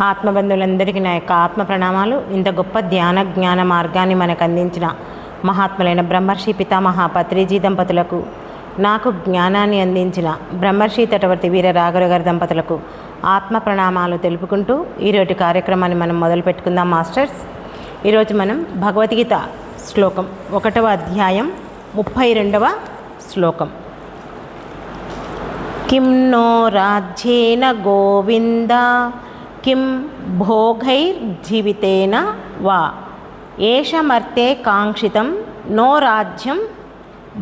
ఆత్మబంధువులందరికీ నా యొక్క ఆత్మ ప్రణామాలు. ఇంత గొప్ప జ్ఞాన మార్గాన్ని మనకు అందించిన మహాత్ములైన బ్రహ్మర్షి పితామహ పత్రిజీ దంపతులకు, నాకు జ్ఞానాన్ని అందించిన బ్రహ్మర్షి తటవర్తి వీర రాఘవ గారి దంపతులకు ఆత్మ ప్రణామాలు తెలుపుకుంటూ ఈరోజు కార్యక్రమాన్ని మనం మొదలు పెట్టుకుందాం మాస్టర్స్. ఈరోజు మనం భగవద్గీత శ్లోకం 1వ అధ్యాయం 32వ శ్లోకం. కిం నో రాజ్యేన గోవింద కిం భోగైర్జీవితేన వా ఏషమర్తే కాంక్షితం నో రాజ్యం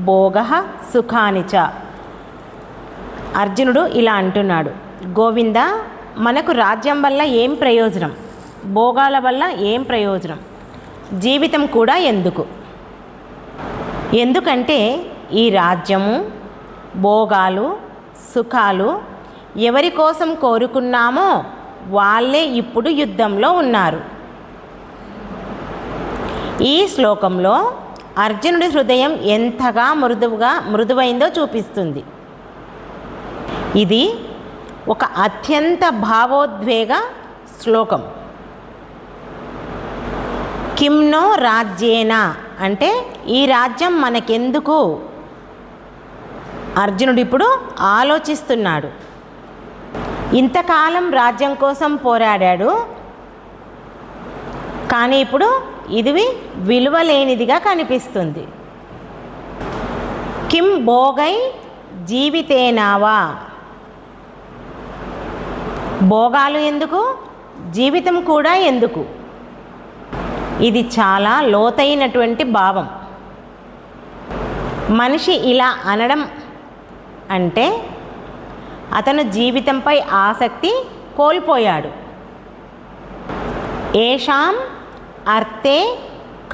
భోగః సుఖాని చ. అర్జునుడు ఇలా అంటున్నాడు, గోవింద, మనకు రాజ్యం వల్ల ఏం ప్రయోజనం, భోగాల వల్ల ఏం ప్రయోజనం, జీవితం కూడా ఎందుకు? ఎందుకంటే ఈ రాజ్యము, భోగాలు, సుఖాలు ఎవరి కోసం కోరుకున్నామో వాళ్ళే ఇప్పుడు యుద్ధంలో ఉన్నారు. ఈ శ్లోకంలో అర్జునుడి హృదయం ఎంతగా మృదువైందో చూపిస్తుంది. ఇది ఒక అత్యంత భావోద్వేగ శ్లోకం. కిమ్నో రాజ్యేన అంటే ఈ రాజ్యం మనకెందుకు? అర్జునుడు ఇప్పుడు ఆలోచిస్తున్నాడు. ఇంతకాలం రాజ్యం కోసం పోరాడాడు, కానీ ఇప్పుడు ఇది విలువలేనిదిగా కనిపిస్తుంది. కిం భోగై జీవితేనావా, భోగాలు ఎందుకు, జీవితం కూడా ఎందుకు? ఇది చాలా లోతైనటువంటి భావం. మనిషి ఇలా అనడం అంటే అతను జీవితంపై ఆసక్తి కోల్పోయాడు. ఏషాం అర్థే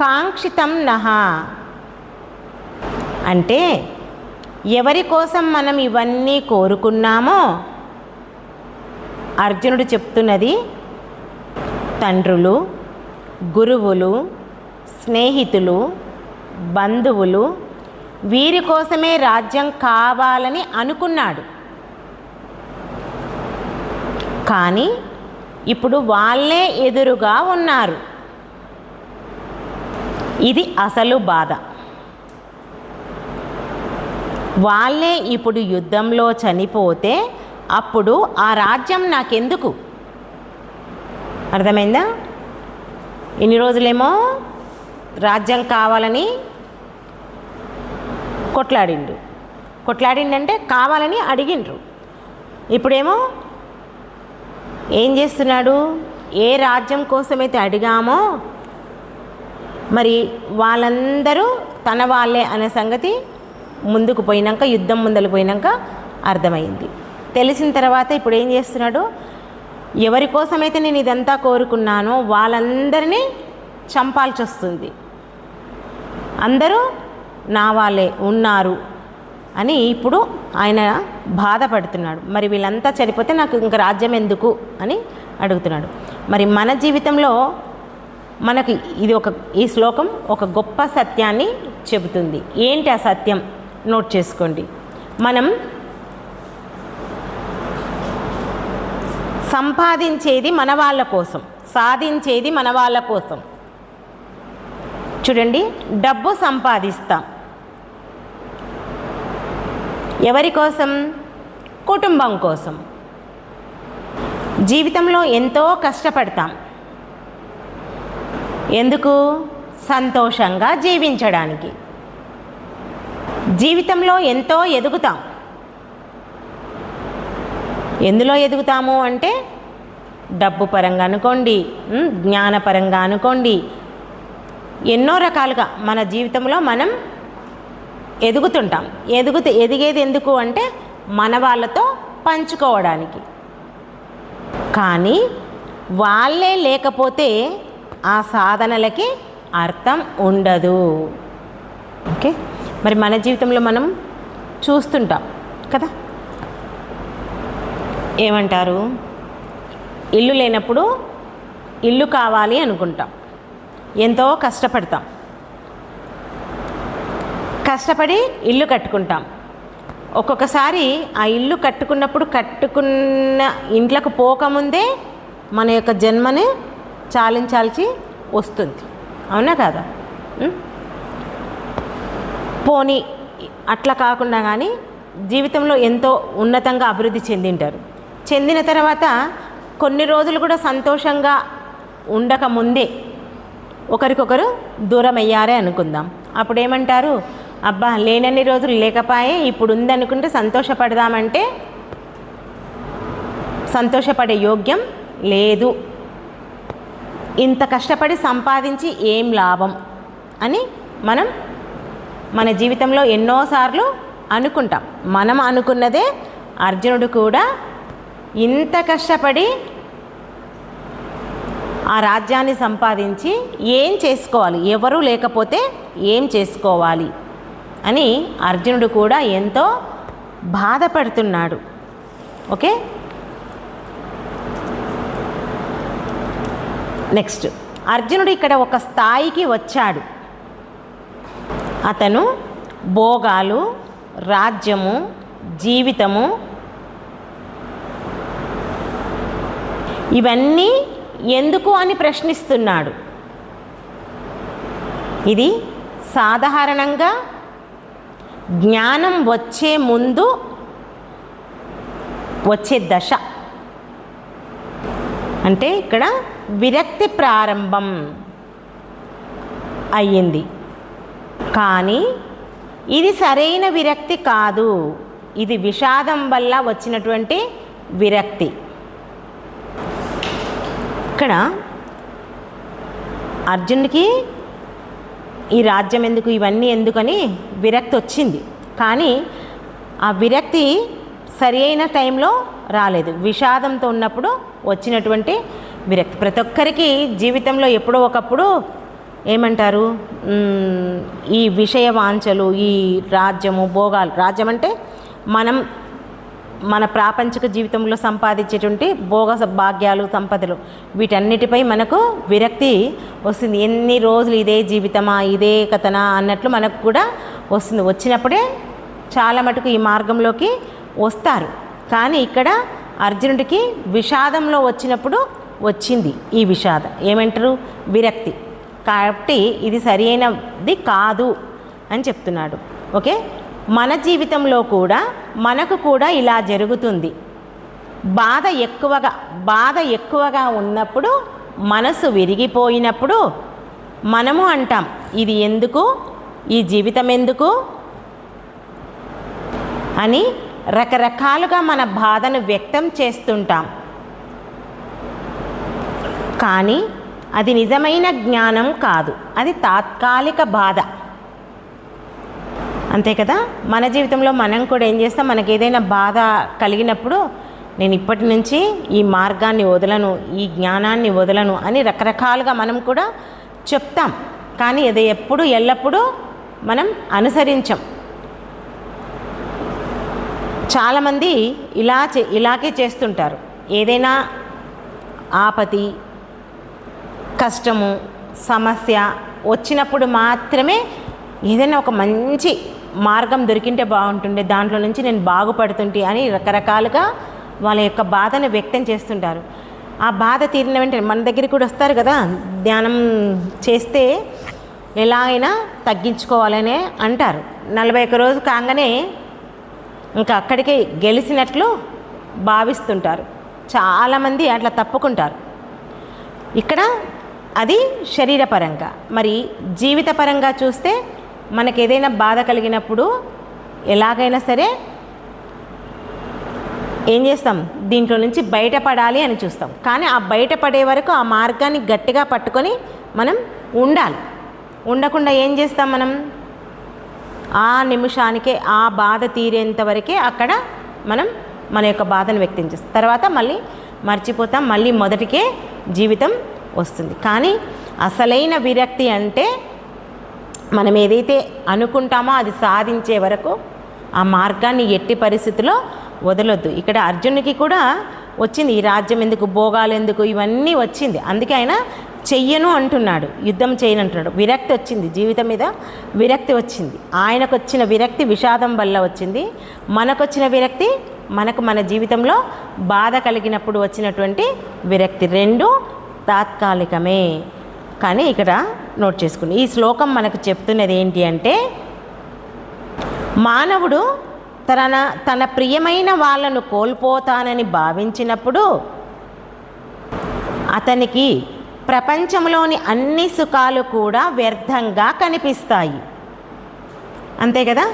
కాంక్షితం నః అంటే ఎవరి కోసం మనం ఇవన్నీ కోరుకున్నామో, అర్జునుడు చెప్తున్నది తండ్రులు, గురువులు, స్నేహితులు, బంధువులు, వీరి కోసమే రాజ్యం కావాలని అనుకున్నాడు. కానీ ఇప్పుడు వాళ్ళే ఎదురుగా ఉన్నారు. ఇది అసలు బాధ. వాళ్ళే ఇప్పుడు యుద్ధంలో చనిపోతే అప్పుడు ఆ రాజ్యం నాకెందుకు? అర్థమైందా? ఇన్ని రోజులేమో రాజ్యం కావాలని కొట్లాడిండంటే కావాలని అడిగిండ్రు. ఇప్పుడేమో ఏం చేస్తున్నాడు? ఏ రాజ్యం కోసమైతే అడిగామో మరి వాళ్ళందరూ తన వాళ్ళే అనే సంగతి ముందుకు పోయినాక, యుద్ధం ముందలు పోయినాక అర్థమైంది. తెలిసిన తర్వాత ఇప్పుడు ఏం చేస్తున్నాడు? ఎవరి కోసమైతే నేను ఇదంతా కోరుకున్నానో వాళ్ళందరినీ చంపాల్సి వస్తుంది. అందరూ నా వాళ్ళే ఉన్నారు అని ఇప్పుడు ఆయన బాధపడుతున్నాడు. మరి వీళ్ళంతా చనిపోతే నాకు ఇంక రాజ్యం ఎందుకు అని అడుగుతున్నాడు. మరి మన జీవితంలో మనకి ఈ శ్లోకం ఒక గొప్ప సత్యాన్ని చెబుతుంది. ఏంటి ఆ సత్యం? నోట్ చేసుకోండి. మనం సంపాదించేది మన వాళ్ళ కోసం, సాధించేది మన వాళ్ళ కోసం. చూడండి, డబ్బు సంపాదిస్తాం ఎవరి కోసం? కుటుంబం కోసం. జీవితంలో ఎంతో కష్టపడతాం. ఎందుకు? సంతోషంగా జీవించడానికి. జీవితంలో ఎంతో ఎదుగుతాం. ఎందులో ఎదుగుతాము అంటే డబ్బు పరంగా అనుకోండి, జ్ఞానపరంగా అనుకోండి, ఎన్నో రకాలుగా మన జీవితంలో మనం ఎదుగుతుంటాం. ఎదిగేది ఎందుకు అంటే మన వాళ్ళతో పంచుకోవడానికి. కానీ వాళ్ళే లేకపోతే ఆ సాధనలకి అర్థం ఉండదు. ఓకే, మరి మన జీవితంలో మనం చూస్తుంటాం కదా, ఏమంటారు? ఇల్లు లేనప్పుడు ఇల్లు కావాలి అనుకుంటాం. ఎంతో కష్టపడి ఇల్లు కట్టుకుంటాం. ఒక్కొక్కసారి ఆ ఇల్లు కట్టుకున్న ఇంట్లోకి పోకముందే మన యొక్క జన్మని చాలించాల్సి వస్తుంది. అవునా కాదా? పోనీ అట్లా కాకుండా కానీ జీవితంలో ఎంతో ఉన్నతంగా అభివృద్ధి చెందింటారు. చెందిన తర్వాత కొన్ని రోజులు కూడా సంతోషంగా ఉండకముందే ఒకరికొకరు దూరం అయ్యారే అనుకుందాం. అప్పుడు ఏమంటారు? అబ్బా లేనన్ని రోజులు లేకపాయే, ఇప్పుడు ఉందనుకుంటే సంతోషపడదామంటే సంతోషపడే యోగ్యం లేదు, ఇంత కష్టపడి సంపాదించి ఏం లాభం అని మనం మన జీవితంలో ఎన్నోసార్లు అనుకుంటాం. మనం అనుకున్నదే అర్జునుడు కూడా ఇంత కష్టపడి ఆ రాజ్యాన్ని సంపాదించి ఏం చేసుకోవాలి, ఎవరూ లేకపోతే ఏం చేసుకోవాలి అని అర్జునుడు కూడా ఎంతో బాధపడుతున్నాడు. ఓకే, నెక్స్ట్ అర్జునుడు ఇక్కడ ఒక స్థాయికి వచ్చాడు. అతను భోగాలు, రాజ్యము, జీవితము ఇవన్నీ ఎందుకు అని ప్రశ్నిస్తున్నాడు. ఇది సాధారణంగా జ్ఞానం వచ్చే ముందు వచ్చే దశ. అంటే ఇక్కడ విరక్తి ప్రారంభం అయ్యింది, కానీ ఇది సరైన విరక్తి కాదు. ఇది విషాదం వల్ల వచ్చినటువంటి విరక్తి. ఇక్కడ అర్జునుడికి ఈ రాజ్యం ఎందుకు, ఇవన్నీ ఎందుకని విరక్తి వచ్చింది. కానీ ఆ విరక్తి సరి అయిన టైంలో రాలేదు, విషాదంతో ఉన్నప్పుడు వచ్చినటువంటి విరక్తి. ప్రతి ఒక్కరికి జీవితంలో ఎప్పుడో ఒకప్పుడు ఏమంటారు, ఈ విషయ వాంఛలు, ఈ రాజ్యము, భోగాలు, రాజ్యం అంటే మన ప్రాపంచిక జీవితంలో సంపాదించేటువంటి భోగ భాగ్యాలు, సంపదలు, వీటన్నిటిపై మనకు విరక్తి వస్తుంది. ఎన్ని రోజులు ఇదే జీవితమా, ఇదే కథనా అన్నట్లు మనకు కూడా వస్తుంది. వచ్చినప్పుడే చాలా మటుకు ఈ మార్గంలోకి వస్తారు. కానీ ఇక్కడ అర్జునుడికి విషాదంలో వచ్చినప్పుడు వచ్చింది ఈ విషాదం, ఏమంటారు, విరక్తి. కాబట్టి ఇది సరైనది కాదు అని చెప్తున్నాడు. ఓకే, మన జీవితంలో కూడా మనకు కూడా ఇలా జరుగుతుంది. బాధ ఎక్కువగా ఉన్నప్పుడు, మనసు విరిగిపోయినప్పుడు మనము అంటాం, ఇది ఎందుకు, ఈ జీవితం ఎందుకు అని రకరకాలుగా మన బాధను వ్యక్తం చేస్తుంటాం. కానీ అది నిజమైన జ్ఞానం కాదు, అది తాత్కాలిక బాధ. అంతే కదా? మన జీవితంలో మనం కూడా ఏం చేస్తాం, మనకి ఏదైనా బాధ కలిగినప్పుడు నేను ఇప్పటి నుంచి ఈ మార్గాన్ని వదలను, ఈ జ్ఞానాన్ని వదలను అని రకరకాలుగా మనం కూడా చెప్తాం. కానీ అది ఎప్పుడు ఎల్లప్పుడూ మనం అనుసరించం. చాలామంది ఇలాగే చేస్తుంటారు. ఏదైనా ఆపతి, కష్టము, సమస్య వచ్చినప్పుడు మాత్రమే ఏదైనా ఒక మంచి మార్గం దొరికింటే బాగుంటుండే, దాంట్లో నుంచి నేను బాగుపడుతుంటే అని రకరకాలుగా వాళ్ళ యొక్క బాధను వ్యక్తం చేస్తుంటారు. ఆ బాధ తీరిన వెంటనే మన దగ్గరికి కూడా వస్తారు కదా, ధ్యానం చేస్తే ఎలా అయినా తగ్గించుకోవాలనే అంటారు. 41 రోజు కాగానే ఇంకా అక్కడికే గెలిచినట్లు భావిస్తుంటారు. చాలామంది అట్లా తప్పుకుంటారు. ఇక్కడ అది శరీరపరంగా. మరి జీవితపరంగా చూస్తే మనకు ఏదైనా బాధ కలిగినప్పుడు ఎలాగైనా సరే ఏం చేస్తాం, దీంట్లో నుంచి బయటపడాలి అని చూస్తాం. కానీ ఆ బయటపడే వరకు ఆ మార్గాన్ని గట్టిగా పట్టుకొని మనం ఉండాలి. ఉండకుండా ఏం చేస్తాం, మనం ఆ నిమిషానికే ఆ బాధ తీరేంత వరకే అక్కడ మనం మన యొక్క బాధను వ్యక్తం చేస్తాం. తర్వాత మళ్ళీ మర్చిపోతాం, మళ్ళీ మొదటికే జీవితం వస్తుంది. కానీ అసలైన విరక్తి అంటే మనం ఏదైతే అనుకుంటామో అది సాధించే వరకు ఆ మార్గాన్ని ఎట్టి పరిస్థితిలో వదలొద్దు. ఇక్కడ అర్జునుడికి కూడా వచ్చింది, ఈ రాజ్యం ఎందుకు, భోగాలు ఎందుకు, ఇవన్నీ వచ్చింది. అందుకే ఆయన చెయ్యను అంటున్నాడు, యుద్ధం చేయను అంటున్నాడు. విరక్తి వచ్చింది, జీవితం మీద విరక్తి వచ్చింది. ఆయనకు వచ్చిన విరక్తి విషాదం వల్ల వచ్చింది, మనకొచ్చిన విరక్తి మనకు మన జీవితంలో బాధ కలిగినప్పుడు వచ్చినటువంటి విరక్తి. రెండు తాత్కాలికమే. కానీ ఇక్కడ నోట్ చేసుకుని ఈ శ్లోకం మనకు చెప్తున్నది ఏంటి అంటే, మానవుడు తన ప్రియమైన వాళ్ళను కోల్పోతానని భావించినప్పుడు అతనికి ప్రపంచంలోని అన్ని సుఖాలు కూడా వ్యర్థంగా కనిపిస్తాయి. అంతే కదా.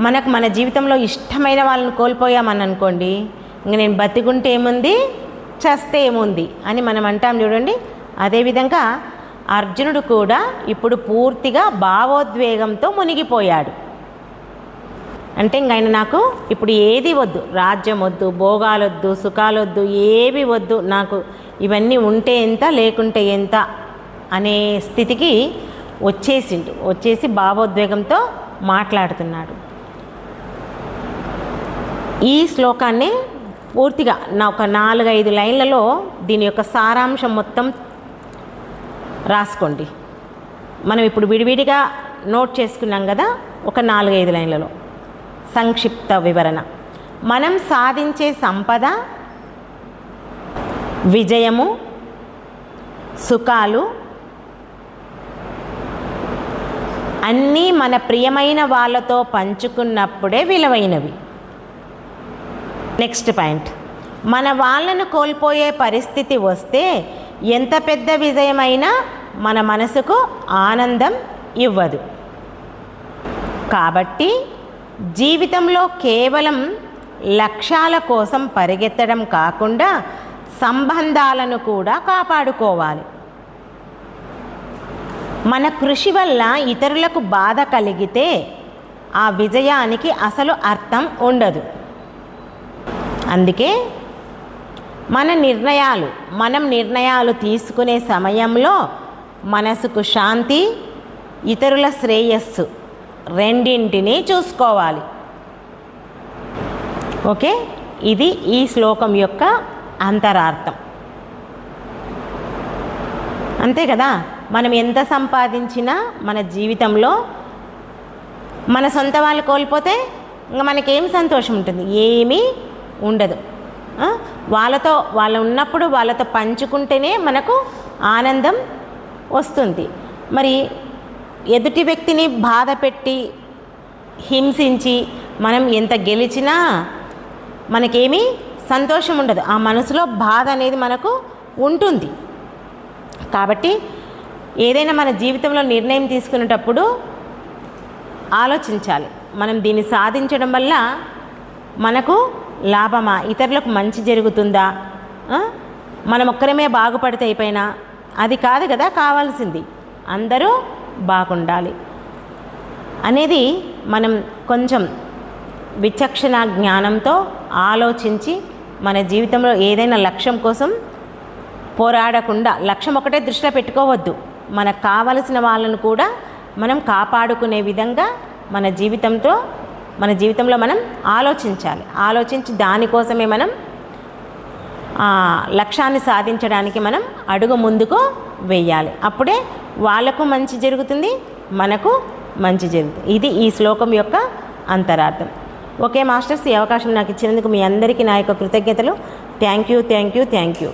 మనకు మన జీవితంలో ఇష్టమైన వాళ్ళని కోల్పోయామని అనుకోండి, ఇంక నేను బతికుంటే ఏముంది, చస్తే ఏముంది అని మనం అంటాం చూడండి. అదేవిధంగా అర్జునుడు కూడా ఇప్పుడు పూర్తిగా భావోద్వేగంతో మునిగిపోయాడు. అంటే ఇంక ఆయన నాకు ఇప్పుడు ఏది వద్దు, రాజ్యం వద్దు, భోగాలొద్దు, సుఖాలొద్దు, ఏవి వద్దు, నాకు ఇవన్నీ ఉంటే ఎంత లేకుంటే ఎంత అనే స్థితికి వచ్చేసి భావోద్వేగంతో మాట్లాడుతున్నాడు. ఈ శ్లోకాన్ని పూర్తిగా ఒక 4-5 లైన్లలో దీని యొక్క సారాంశం మొత్తం రాసుకోండి. మనం ఇప్పుడు విడివిడిగా నోట్ చేసుకున్నాం కదా, ఒక 4-5 లైన్లలో సంక్షిప్త వివరణ. మనం సాధించే సంపద, విజయము, సుఖాలు అన్నీ మన ప్రియమైన వాళ్ళతో పంచుకున్నప్పుడే విలువైనవి. నెక్స్ట్ పాయింట్, మన వాళ్ళను కోల్పోయే పరిస్థితి వస్తే ఎంత పెద్ద విజయమైనా మన మనసుకు ఆనందం ఇవ్వదు. కాబట్టి జీవితంలో కేవలం లక్ష్యాల కోసం పరిగెత్తడం కాకుండా సంబంధాలను కూడా కాపాడుకోవాలి. మన కృషి వల్ల ఇతరులకు బాధ కలిగితే ఆ విజయానికి అసలు అర్థం ఉండదు. అందుకే మనం నిర్ణయాలు తీసుకునే సమయంలో మనసుకు శాంతి, ఇతరుల శ్రేయస్సు రెండింటినీ చూసుకోవాలి. ఓకే, ఇది ఈ శ్లోకం యొక్క అంతరార్థం. అంతే కదా. మనం ఎంత సంపాదించినా మన జీవితంలో మన సొంత వాళ్ళు కోల్పోతే ఇంకా మనకేం సంతోషం ఉంటుంది? ఏమీ ఉండదు. వాళ్ళు ఉన్నప్పుడు వాళ్ళతో పంచుకుంటేనే మనకు ఆనందం వస్తుంది. మరి ఎదుటి వ్యక్తిని బాధ పెట్టి హింసించి మనం ఎంత గెలిచినా మనకేమీ సంతోషం ఉండదు. ఆ మనసులో బాధ అనేది మనకు ఉంటుంది. కాబట్టి ఏదైనా మన జీవితంలో నిర్ణయం తీసుకునేటప్పుడు ఆలోచించాలి, మనం దీన్ని సాధించడం వల్ల మనకు లాభమా, ఇతరులకు మంచి జరుగుతుందా, మనం ఒక్కరమే బాగుపడితే అయిపోయినా అది కాదు కదా కావాల్సింది, అందరూ బాగుండాలి అనేది మనం కొంచెం విచక్షణ జ్ఞానంతో ఆలోచించి మన జీవితంలో ఏదైనా లక్ష్యం కోసం పోరాడకుండా, లక్ష్యం ఒకటే దృష్టిలో పెట్టుకోవద్దు, మనకు కావలసిన వాళ్ళను కూడా మనం కాపాడుకునే విధంగా మన జీవితంలో మనం ఆలోచించి దానికోసమే మనం లక్ష్యాన్ని సాధించడానికి మనం అడుగు ముందుకు వేయాలి. అప్పుడే వాళ్ళకు మంచి జరుగుతుంది, మనకు మంచి జరుగుతుంది. ఇది ఈ శ్లోకం యొక్క అంతరార్థం. ఓకే మాస్టర్స్, ఈ అవకాశం నాకు ఇచ్చినందుకు మీ అందరికీ నా యొక్క కృతజ్ఞతలు. Thank you.